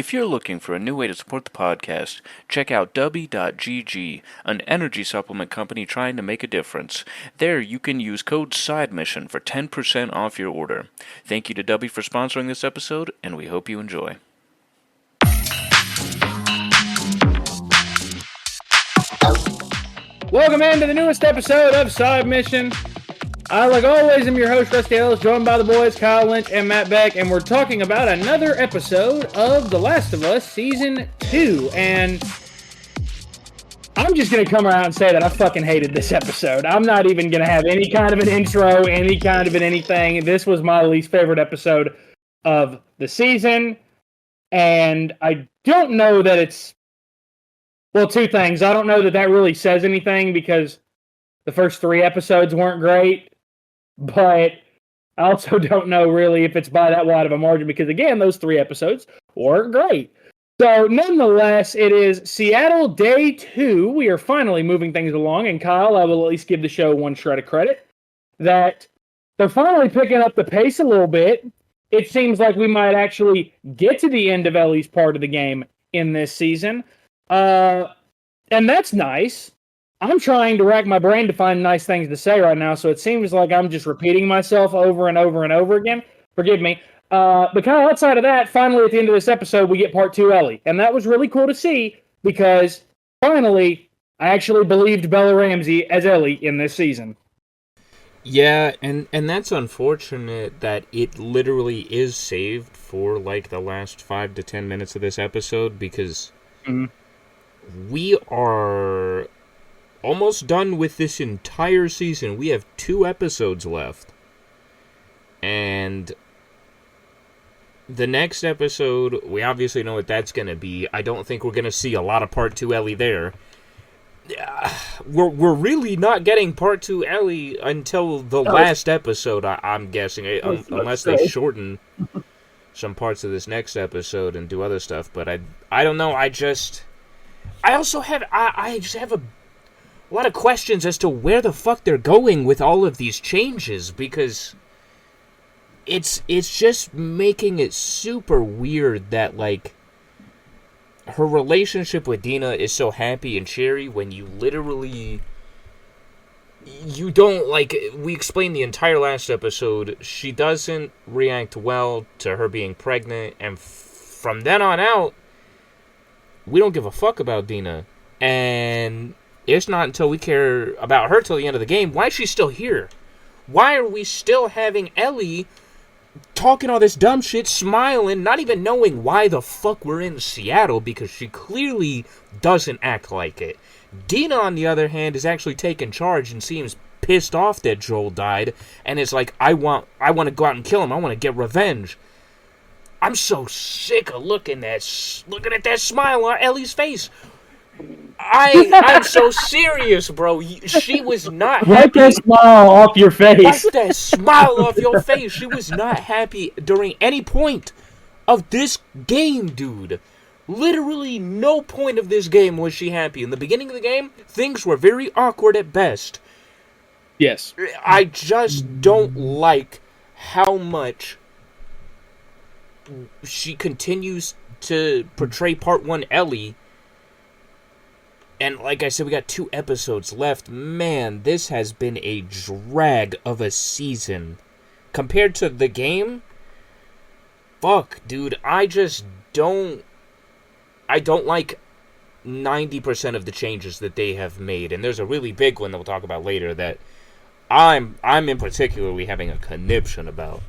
If you're looking for a new way to support the podcast, check out Dubby.gg, an energy supplement company trying to make a difference. There, you can use code SIDEMISSION for 10% off your order. Thank you to Dubby for sponsoring this episode, and we hope you enjoy. Welcome into the newest episode of Side Mission. I, like always, am your host, Rusty Ellis, joined by the boys, Kyle Lynch and Matt Beck, and we're talking about another episode of The Last of Us Season 2, and I'm just going to come around and say that I fucking hated this episode. I'm not even going to have any kind of an intro, any kind of an anything. This was my least favorite episode of the season, and I don't know that it's... Well, two things. I don't know that that really says anything because the first 3 episodes weren't great. But I also don't know really if it's by that wide of a margin because, again, those 3 episodes weren't great. So, nonetheless, it is Seattle Day 2. We are finally moving things along. And, Kyle, I will at least give the show one shred of credit that they're finally picking up the pace a little bit. It seems like we might actually get to the end of Ellie's part of the game in this season. And that's nice. I'm trying to rack my brain to find nice things to say right now, so it seems like I'm just repeating myself over and over and over again. Forgive me. But kind of outside of that, finally at the end of this episode, we get part 2 Ellie. And that was really cool to see because finally, I actually believed Bella Ramsey as Ellie in this season. Yeah, and that's unfortunate that it literally is saved for like the last 5 to 10 minutes of this episode because we are almost done with this entire season. We have 2 episodes left. And the next episode, we obviously know what that's going to be. I don't think we're going to see a lot of Part 2 Ellie there. We're really not getting Part 2 Ellie until the last episode, I'm guessing. Unless they shorten some parts of this next episode and do other stuff. But I don't know. I just have a lot of questions as to where the fuck they're going with all of these changes, because it's just making it super weird that, like, her relationship with Dina is so happy and cheery when you literally... You don't, like, we explained the entire last episode, she doesn't react well to her being pregnant, and from then on out, we don't give a fuck about Dina. And it's not until we care about her till the end of the game. Why is she still here? Why are we still having Ellie talking all this dumb shit, smiling, not even knowing why the fuck we're in Seattle, because she clearly doesn't act like it. Dina, on the other hand, is actually taking charge and seems pissed off that Joel died, and is like, I want to go out and kill him. I want to get revenge. I'm so sick of looking at that smile on Ellie's face. I'm so serious, bro. She was not happy. Wipe that smile off your face. Wipe that smile off your face. She was not happy during any point of this game, dude. Literally no point of this game was she happy. In the beginning of the game, things were very awkward at best. Yes. I just don't like how much she continues to portray Part 1 Ellie. And like I said, we got 2 episodes left. Man, this has been a drag of a season. Compared to the game, fuck, dude, I don't like 90% of the changes that they have made. And there's a really big one that we'll talk about later that I'm in particularly having a conniption about.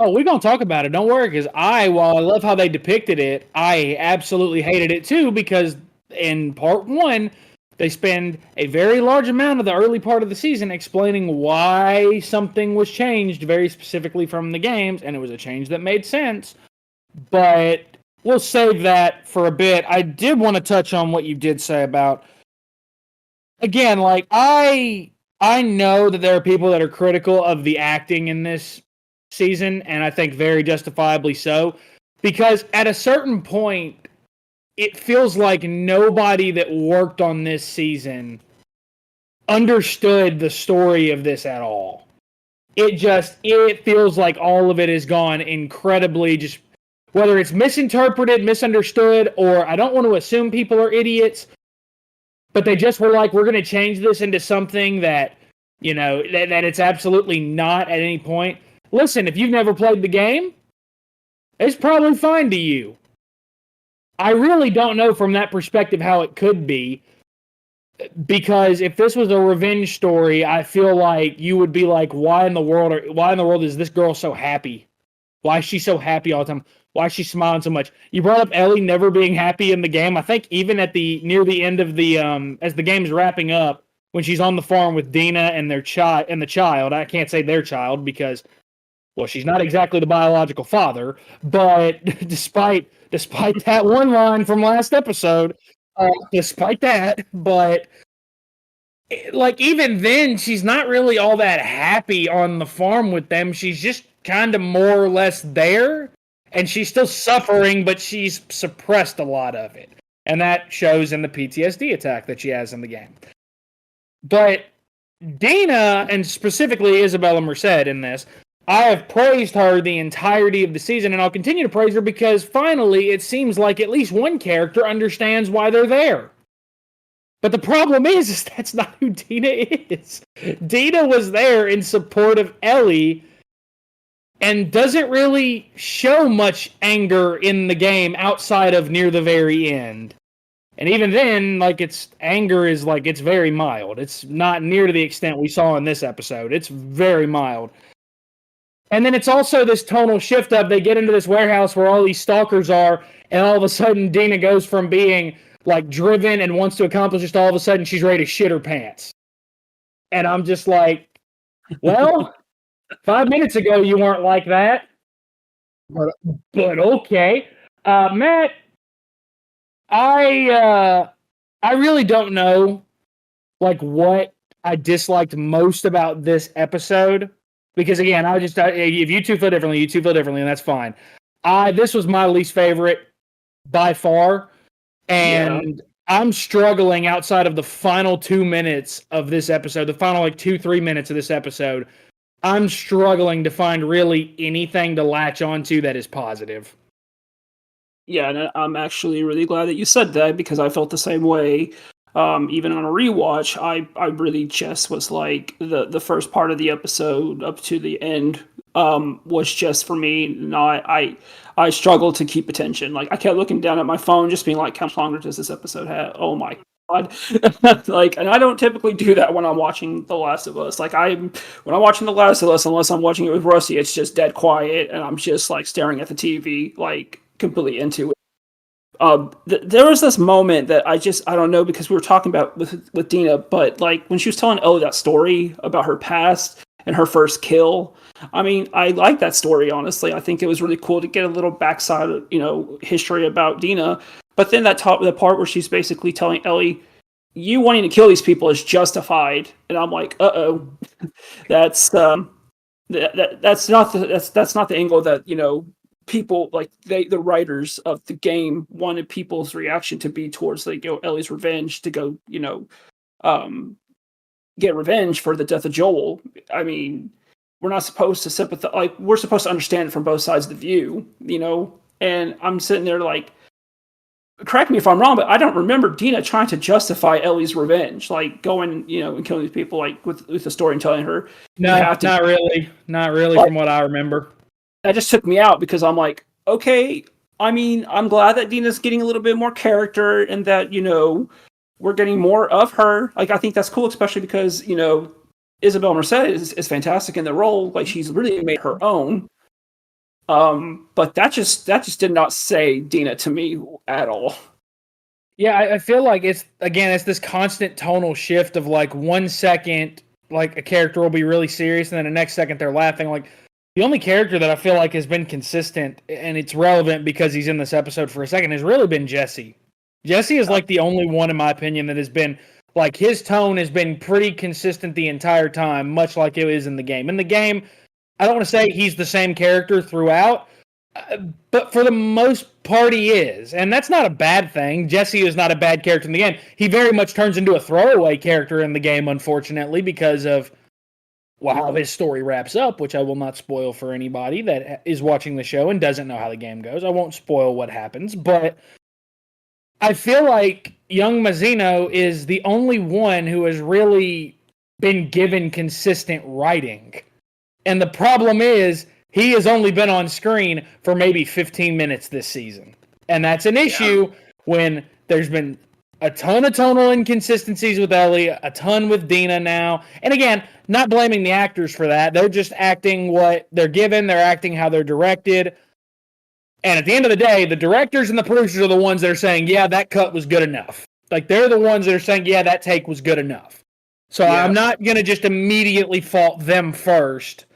Oh, we're going to talk about it. Don't worry, because while I love how they depicted it, I absolutely hated it too, because in Part 1, they spend a very large amount of the early part of the season explaining why something was changed very specifically from the games, and it was a change that made sense. But we'll save that for a bit. I did want to touch on what you did say about, again, like, I know that there are people that are critical of the acting in this season, and I think very justifiably so, because at a certain point, it feels like nobody that worked on this season understood the story of this at all. It feels like all of it has gone incredibly just whether it's misinterpreted, misunderstood, or I don't want to assume people are idiots, but they just were like, we're going to change this into something that, that it's absolutely not at any point. Listen, if you've never played the game, it's probably fine to you. I really don't know from that perspective how it could be, because if this was a revenge story, I feel like you would be like, why in the world is this girl so happy? Why is she so happy all the time? Why is she smiling so much? You brought up Ellie never being happy in the game. I think even at near the end of the as the game's wrapping up, when she's on the farm with Dina and the child, I can't say their child because, well, she's not exactly the biological father, but despite that one line from last episode, despite that, but like even then, she's not really all that happy on the farm with them. She's just kind of more or less there, and she's still suffering, but she's suppressed a lot of it, and that shows in the PTSD attack that she has in the game. But Dina, and specifically Isabella Merced in this, I have praised her the entirety of the season, and I'll continue to praise her because finally it seems like at least one character understands why they're there. But the problem is that's not who Dina is. Dina was there in support of Ellie and doesn't really show much anger in the game outside of near the very end. And even then, like, its anger is like, it's very mild. It's not near to the extent we saw in this episode. It's very mild. And then it's also this tonal shift of they get into this warehouse where all these stalkers are, and all of a sudden Dina goes from being like driven and wants to accomplish, just all of a sudden she's ready to shit her pants. And I'm just like, well, 5 minutes ago you weren't like that. But okay. Matt, I really don't know like what I disliked most about this episode. Because again, if you two feel differently, and that's fine. This was my least favorite by far. And I'm struggling outside of the final 2 minutes of this episode, the final 2-3 minutes of this episode. I'm struggling to find really anything to latch onto that is positive. Yeah, and I'm actually really glad that you said that because I felt the same way. Even on a rewatch, I really just was like the first part of the episode up to the end was just for me. I struggled to keep attention. Like I kept looking down at my phone, just being like, how much longer does this episode have? Oh my god! Like, and I don't typically do that when I'm watching The Last of Us. Like when I'm watching The Last of Us, unless I'm watching it with Rusty, it's just dead quiet, and I'm just like staring at the TV, like completely into it. There was this moment that I don't know because we were talking about with Dina, but like when she was telling Ellie that story about her past and her first kill, I mean, I like that story, honestly. I think it was really cool to get a little backside, history about Dina. But then the part where she's basically telling Ellie, you wanting to kill these people is justified. And I'm like, uh-oh, that's not the angle that, people like the writers of the game wanted people's reaction to be towards Ellie's revenge to go, get revenge for the death of Joel. I mean, we're not supposed to sympathize. Like, we're supposed to understand it from both sides of the view, And I'm sitting there like, correct me if I'm wrong, but I don't remember Dina trying to justify Ellie's revenge, like going, and killing these people, like with the story and telling her. No, not really, like, from what I remember. That just took me out because I'm like, okay. I mean, I'm glad that Dina's getting a little bit more character and that we're getting more of her. Like, I think that's cool, especially because Isabel Merced is fantastic in the role. Like, she's really made her own. But that just did not say Dina to me at all. Yeah, I feel like it's this constant tonal shift of like 1 second, like a character will be really serious, and then the next second they're laughing. Like, the only character that I feel like has been consistent, and it's relevant because he's in this episode for a second, has really been Jesse. Jesse is like the only one, in my opinion, that has been like his tone has been pretty consistent the entire time, much like it is in the game. In the game, I don't want to say he's the same character throughout, but for the most part he is. And that's not a bad thing. Jesse is not a bad character in the game. He very much turns into a throwaway character in the game, unfortunately, because of how his story wraps up, which I will not spoil for anybody that is watching the show and doesn't know how the game goes. I won't spoil what happens, but I feel like young Mazzino is the only one who has really been given consistent writing. And the problem is, he has only been on screen for maybe 15 minutes this season. And that's an issue when there's been a ton of tonal inconsistencies with Ellie, a ton with Dina now. And again, not blaming the actors for that. They're just acting what they're given. They're acting how they're directed. And at the end of the day, the directors and the producers are the ones that are saying, yeah, that cut was good enough. Like, they're the ones that are saying, yeah, that take was good enough. So I'm not going to just immediately fault them first.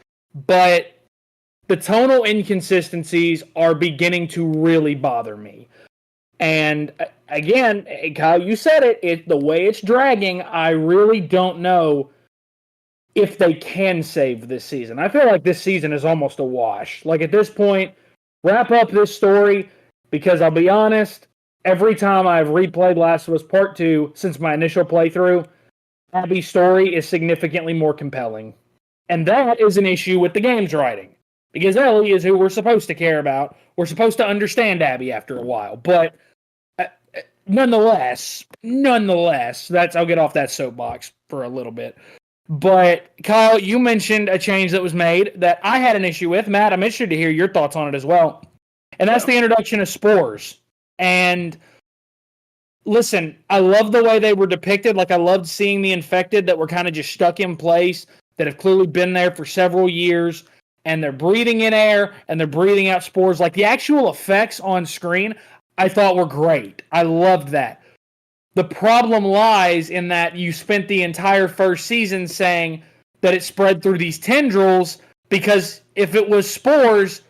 But the tonal inconsistencies are beginning to really bother me. And again, Kyle, you said it, the way it's dragging, I really don't know if they can save this season. I feel like this season is almost a wash. Like, at this point, wrap up this story, because I'll be honest, every time I've replayed Last of Us Part 2 since my initial playthrough, Abby's story is significantly more compelling. And that is an issue with the game's writing. Because Ellie is who we're supposed to care about. We're supposed to understand Abby after a while. But nonetheless, I'll get off that soapbox for a little bit. But Kyle, you mentioned a change that was made that I had an issue with. Matt, I'm interested to hear your thoughts on it as well. And that's the introduction of spores. And listen, I love the way they were depicted. Like, I loved seeing the infected that were kind of just stuck in place, that have clearly been there for several years, and they're breathing in air and they're breathing out spores. Like, the actual effects on screen, I thought were great. I loved that. The problem lies in that you spent the entire first season saying that it spread through these tendrils, because if it was spores,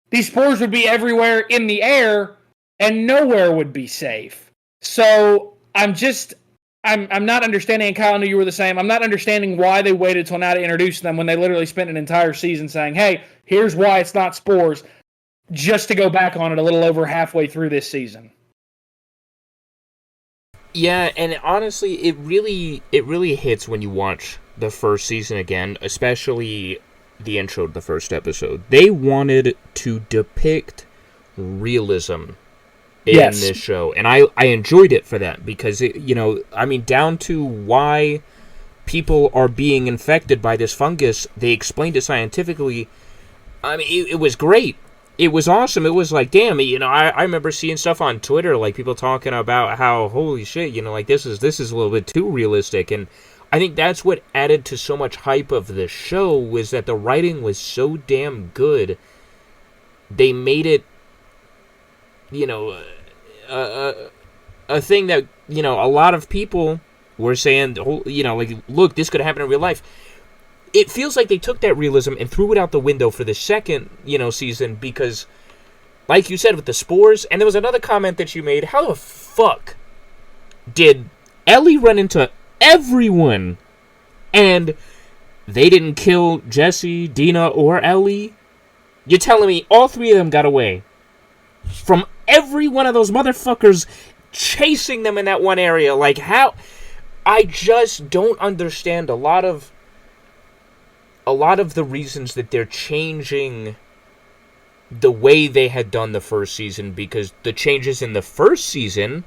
these spores would be everywhere in the air and nowhere would be safe. So I'm not understanding, and Kyle, I know you were the same, I'm not understanding why they waited till now to introduce them when they literally spent an entire season saying, hey, here's why it's not spores, just to go back on it a little over halfway through this season. Yeah, and honestly, it really hits when you watch the first season again, especially the intro to the first episode. They wanted to depict realism in this show, and I enjoyed it for that, because down to why people are being infected by this fungus, they explained it scientifically. I mean, it was great. It was awesome. It was like, damn, I remember seeing stuff on Twitter, like people talking about how, holy shit, like this is a little bit too realistic. And I think that's what added to so much hype of the show, was that the writing was so damn good. They made it, a thing that, a lot of people were saying, like, look, this could happen in real life. It feels like they took that realism and threw it out the window for the second, season, because, like you said, with the spores, and there was another comment that you made, how the fuck did Ellie run into everyone and they didn't kill Jesse, Dina, or Ellie? You're telling me all three of them got away from every one of those motherfuckers chasing them in that one area? Like, how? I just don't understand a lot of the reasons that they're changing the way they had done the first season, because the changes in the first season,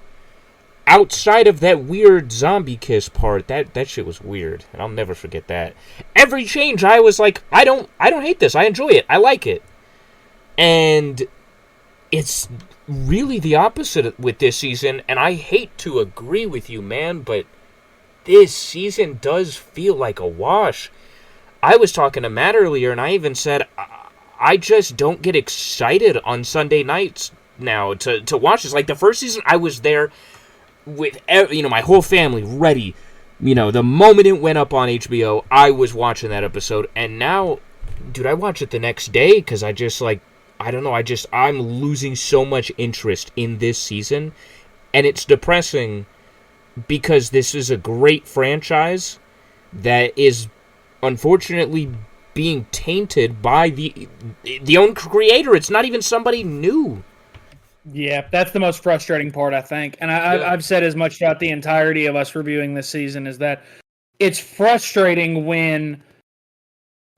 outside of that weird zombie kiss part, that shit was weird, and I'll never forget that. Every change, I was like, I don't hate this. I enjoy it. I like it. And it's really the opposite with this season, and I hate to agree with you, man, but this season does feel like a wash. I was talking to Matt earlier, and I even said I just don't get excited on Sunday nights now to watch this. Like, the first season, I was there with my whole family ready. The moment it went up on HBO, I was watching that episode. And now, dude, I watch it the next day because I just, like, I don't know, I'm losing so much interest in this season. And it's depressing because this is a great franchise that is unfortunately being tainted by the own creator. It's not even somebody new. Yeah, that's the most frustrating part, I think. And I've said as much throughout the entirety of us reviewing this season, is that it's frustrating when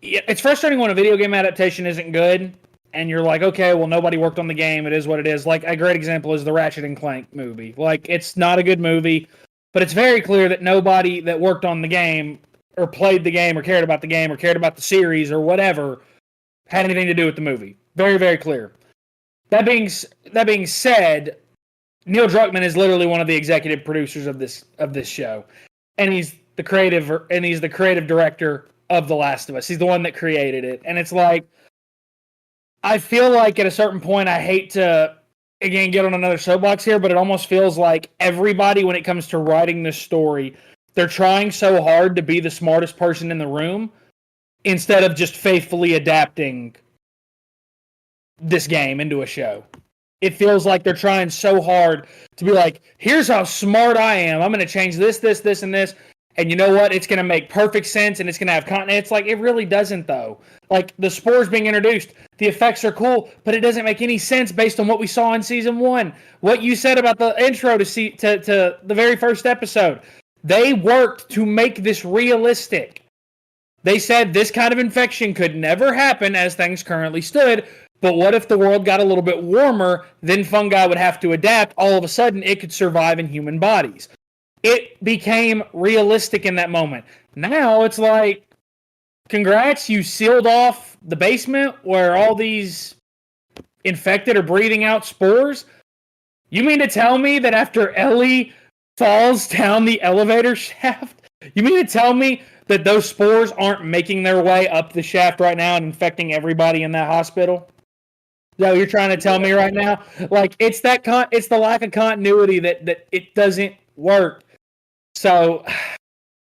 it's frustrating when a video game adaptation isn't good, and you're like, okay, well, nobody worked on the game. It is what it is. Like, a great example is the Ratchet and Clank movie. Like, it's not a good movie, but it's very clear that nobody that worked on the game or played the game or cared about the game or cared about the series or whatever had anything to do with the movie. Very, very clear. That being said, Neil Druckmann is literally one of the executive producers of this show, and he's the creative director of The Last of Us. He's the one that created it, and it's like, I feel like at a certain point, I hate to again get on another soapbox here, but it almost feels like everybody, when it comes to writing this story, they're trying so hard to be the smartest person in the room instead of just faithfully adapting this game into a show. It feels like they're trying so hard to be like, here's how smart I am. I'm going to change this, and this. And you know what? It's going to make perfect sense, and it's going to have content. It's like, it really doesn't, though. Like, the spores being introduced, the effects are cool, but it doesn't make any sense based on what we saw in Season 1. What you said about the intro to the very first episode. They worked to make this realistic. They said this kind of infection could never happen as things currently stood, but what if the world got a little bit warmer, then fungi would have to adapt. All of a sudden, it could survive in human bodies. It became realistic in that moment. Now it's like, congrats, you sealed off the basement where all these infected are breathing out spores. You mean to tell me that after Ellie falls down the elevator shaft, you mean to tell me that those spores aren't making their way up the shaft right now and infecting everybody in that hospital? Is that what you're trying to tell me right now? Like, it's it's the lack of continuity that it doesn't work. So,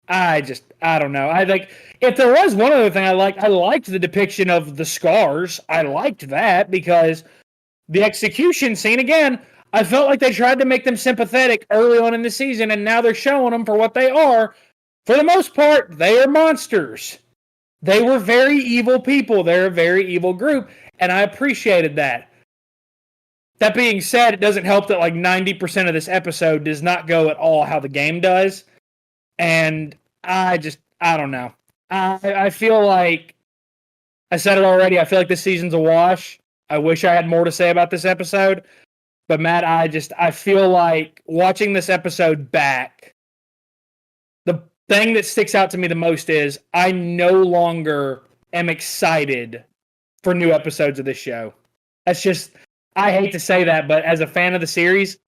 I don't know. I think if there was one other thing I liked the depiction of the scars. I liked that because the execution scene, again, I felt like they tried to make them sympathetic early on in the season, and now they're showing them for what they are. For the most part, they are monsters. They were very evil people. They're a very evil group, and I appreciated that. That being said, it doesn't help that like 90% of this episode does not go at all how the game does. And I don't know. I feel like, I said it already, I feel like this season's a wash. I wish I had more to say about this episode. But Matt, I feel like watching this episode back, the thing that sticks out to me the most is I no longer am excited for new episodes of this show. That's just, I hate to say that, but as a fan of the series,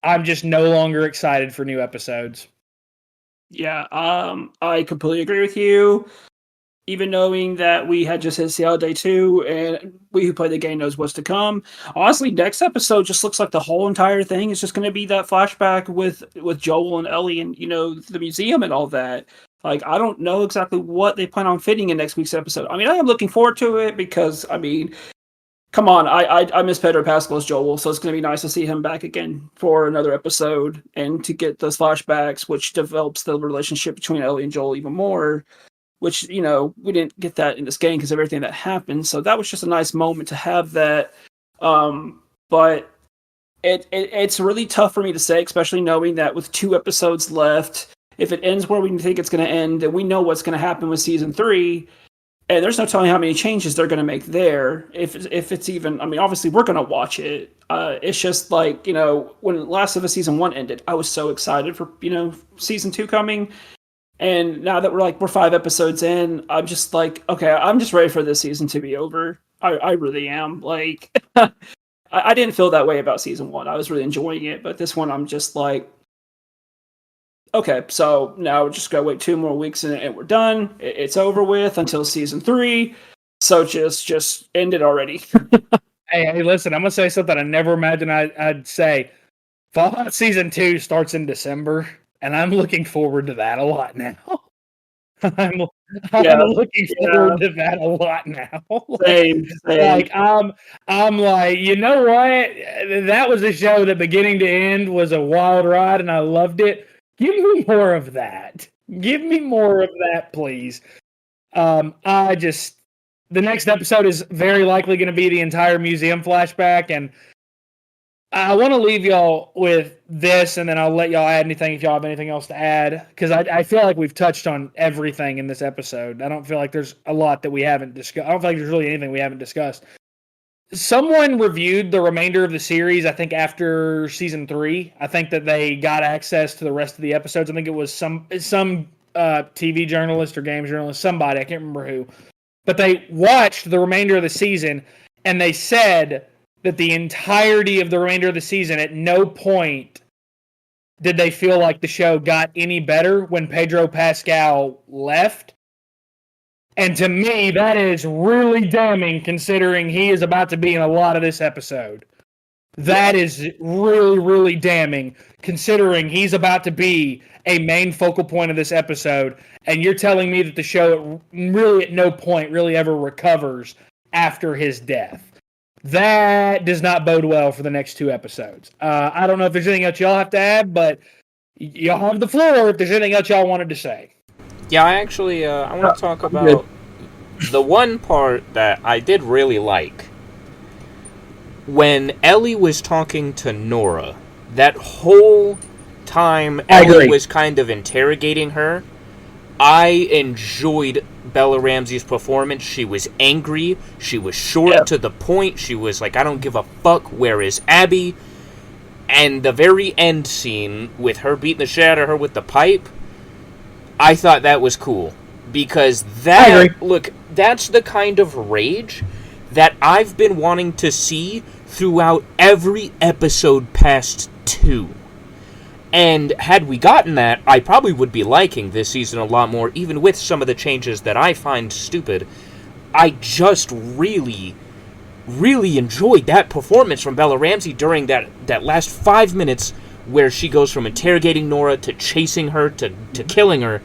I'm just no longer excited for new episodes. Yeah, I completely agree with you. Even knowing that we had just hit Seattle Day 2, and we who play the game knows what's to come. Honestly, next episode just looks like the whole entire thing is just going to be that flashback with Joel and Ellie and, the museum and all that. Like, I don't know exactly what they plan on fitting in next week's episode. I mean, I am looking forward to it because, I mean, come on, I miss Pedro Pascal's Joel, so it's going to be nice to see him back again for another episode and to get those flashbacks, which develops the relationship between Ellie and Joel even more, which, we didn't get that in this game because of everything that happened, so that was just a nice moment to have that. But it's really tough for me to say, especially knowing that with 2 episodes left, if it ends where we think it's going to end, then we know what's going to happen with Season 3, and there's no telling how many changes they're going to make there. If it's even, I mean, obviously we're going to watch it. It's just like, when Last of Us Season 1 ended, I was so excited for, Season 2 coming. And now that we're 5 episodes in, I'm just like, okay, I'm just ready for this season to be over. I really am. Like, I didn't feel that way about Season 1. I was really enjoying it. But this one, I'm just like, okay, so now we're just going to wait 2 more weeks and we're done. It's over with until Season 3. So just end it already. Hey, listen, I'm going to say something I never imagined I'd say. Fallout Season 2 starts in December, and I'm looking forward to that a lot now. I'm looking forward to that a lot now. Same. Like, I'm like, you know what? That was a show that beginning to end was a wild ride, and I loved it. Give me more of that. Give me more of that, please. The next episode is very likely going to be the entire museum flashback, and I want to leave y'all with this, and then I'll let y'all add anything if y'all have anything else to add, because I feel like we've touched on everything in this episode. I don't feel like there's a lot that we haven't discussed. I don't feel like there's really anything we haven't discussed. Someone reviewed the remainder of the series, I think, after season 3. I think that they got access to the rest of the episodes. I think it was some TV journalist or games journalist, somebody, I can't remember who. But they watched the remainder of the season, and they said that the entirety of the remainder of the season, at no point did they feel like the show got any better when Pedro Pascal left. And to me, that is really damning, considering he is about to be in a lot of this episode. That is really, really damning, considering he's about to be a main focal point of this episode, and you're telling me that the show really at no point really ever recovers after his death. That does not bode well for the next 2 episodes. I don't know if there's anything else y'all have to add, but y'all have the floor if there's anything else y'all wanted to say. Yeah, I actually I want to talk about the one part that I did really like. When Ellie was talking to Nora, that whole time Ellie was kind of interrogating her, I enjoyed Bella Ramsey's performance. She was angry. She was short to the point. She was like, I don't give a fuck. Where is Abby? And the very end scene with her beating the shit out of her with the pipe, I thought that was cool. Because that's the kind of rage that I've been wanting to see throughout every episode past 2. And had we gotten that, I probably would be liking this season a lot more, even with some of the changes that I find stupid. I just really, really enjoyed that performance from Bella Ramsey during that last 5 minutes where she goes from interrogating Nora to chasing her to killing her.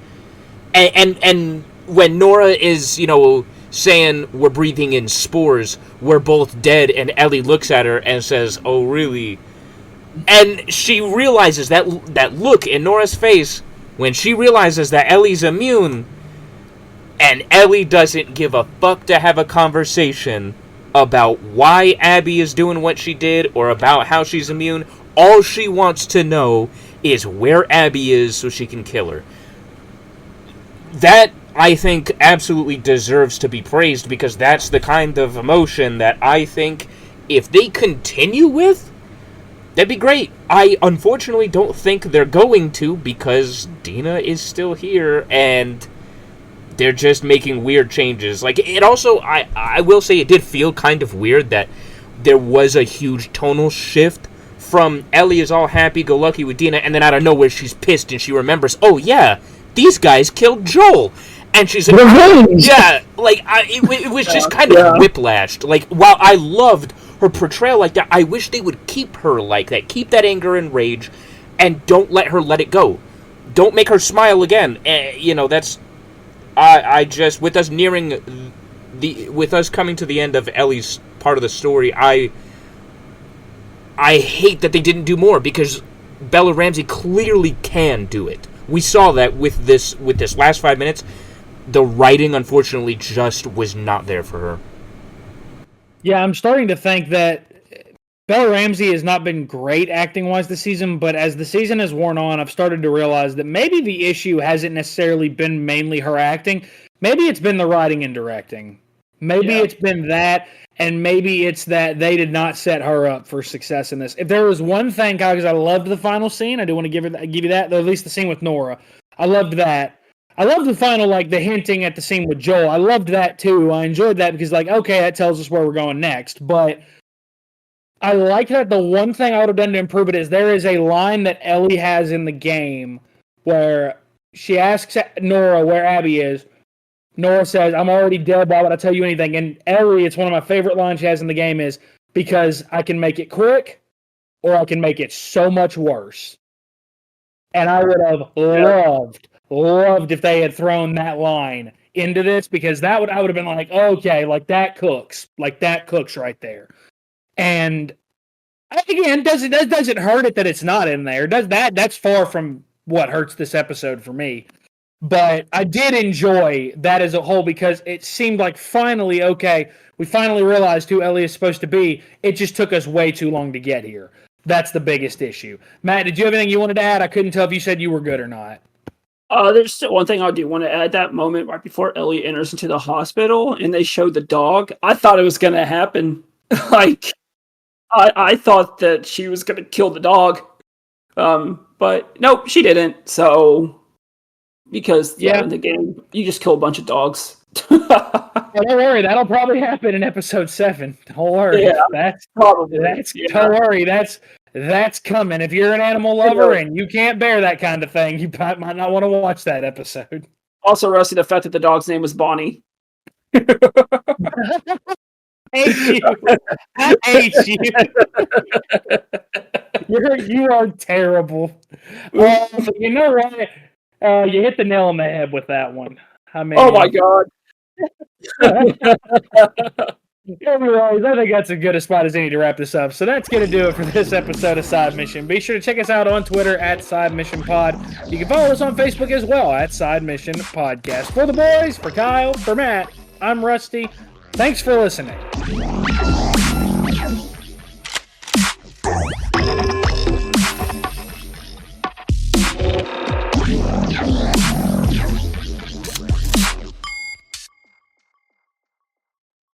And when Nora is, saying we're breathing in spores, we're both dead, and Ellie looks at her and says, oh, really? And she realizes that look in Nora's face when she realizes that Ellie's immune, and Ellie doesn't give a fuck to have a conversation about why Abby is doing what she did or about how she's immune. All she wants to know is where Abby is so she can kill her. That, I think, absolutely deserves to be praised, because that's the kind of emotion that I think if they continue with, that'd be great. I unfortunately don't think they're going to, because Dina is still here and they're just making weird changes. Like, it also, I will say, it did feel kind of weird that there was a huge tonal shift from Ellie is all happy-go-lucky with Dina, and then out of nowhere she's pissed and she remembers, oh yeah, these guys killed Joel. And she's like, yeah, like, it was just kind of whiplashed. Like, while I loved her portrayal like that, I wish they would keep her like that. Keep that anger and rage, and don't let her let it go. Don't make her smile again. That's... I just, with us with us coming to the end of Ellie's part of the story, I hate that they didn't do more, because Bella Ramsey clearly can do it. We saw that with this last 5 minutes. The writing, unfortunately, just was not there for her. Yeah, I'm starting to think that Bella Ramsey has not been great acting-wise this season, but as the season has worn on, I've started to realize that maybe the issue hasn't necessarily been mainly her acting. Maybe it's been the writing and directing. Maybe it's been that, and maybe it's that they did not set her up for success in this. If there was one thing, Kyle, because I loved the final scene, I do want to give you that, though, at least the scene with Nora. I loved that. I love the final, the hinting at the scene with Joel. I loved that, too. I enjoyed that because, okay, that tells us where we're going next. But I like that the one thing I would have done to improve it is there is a line that Ellie has in the game where she asks Nora where Abby is. Nora says, I'm already dead, why would I tell you anything? And Ellie, it's one of my favorite lines she has in the game is, because I can make it quick or I can make it so much worse. And I would have loved if they had thrown that line into this, because I would have been like, okay, that cooks right there. And again, that doesn't hurt it that it's not in there. That's far from what hurts this episode for me. But I did enjoy that as a whole, because it seemed like finally, okay, we finally realized who Ellie is supposed to be. It just took us way too long to get here. That's the biggest issue. Matt, did you have anything you wanted to add? I couldn't tell if you said you were good or not. There's still one thing I do want to add. That moment right before Ellie enters into the hospital and they show the dog. I thought it was going to happen. Like, I thought that she was going to kill the dog. But nope, she didn't. So, because in the game, you just kill a bunch of dogs. Don't worry, that'll probably happen in episode 7. Don't worry. Yeah, don't worry, that's coming. If you're an animal lover and you can't bear that kind of thing, you might not want to watch that episode. Also, Rusty, the fact that the dog's name was Bonnie. I hate you. You are terrible. You know what? You hit the nail on the head with that one. I mean, oh my god. Anyways, I think that's as good a spot as any to wrap this up. So that's going to do it for this episode of Side Mission. Be sure to check us out on Twitter at Side Mission Pod. You can follow us on Facebook as well at Side Mission Podcast. For the boys, for Kyle, for Matt, I'm Rusty. Thanks for listening.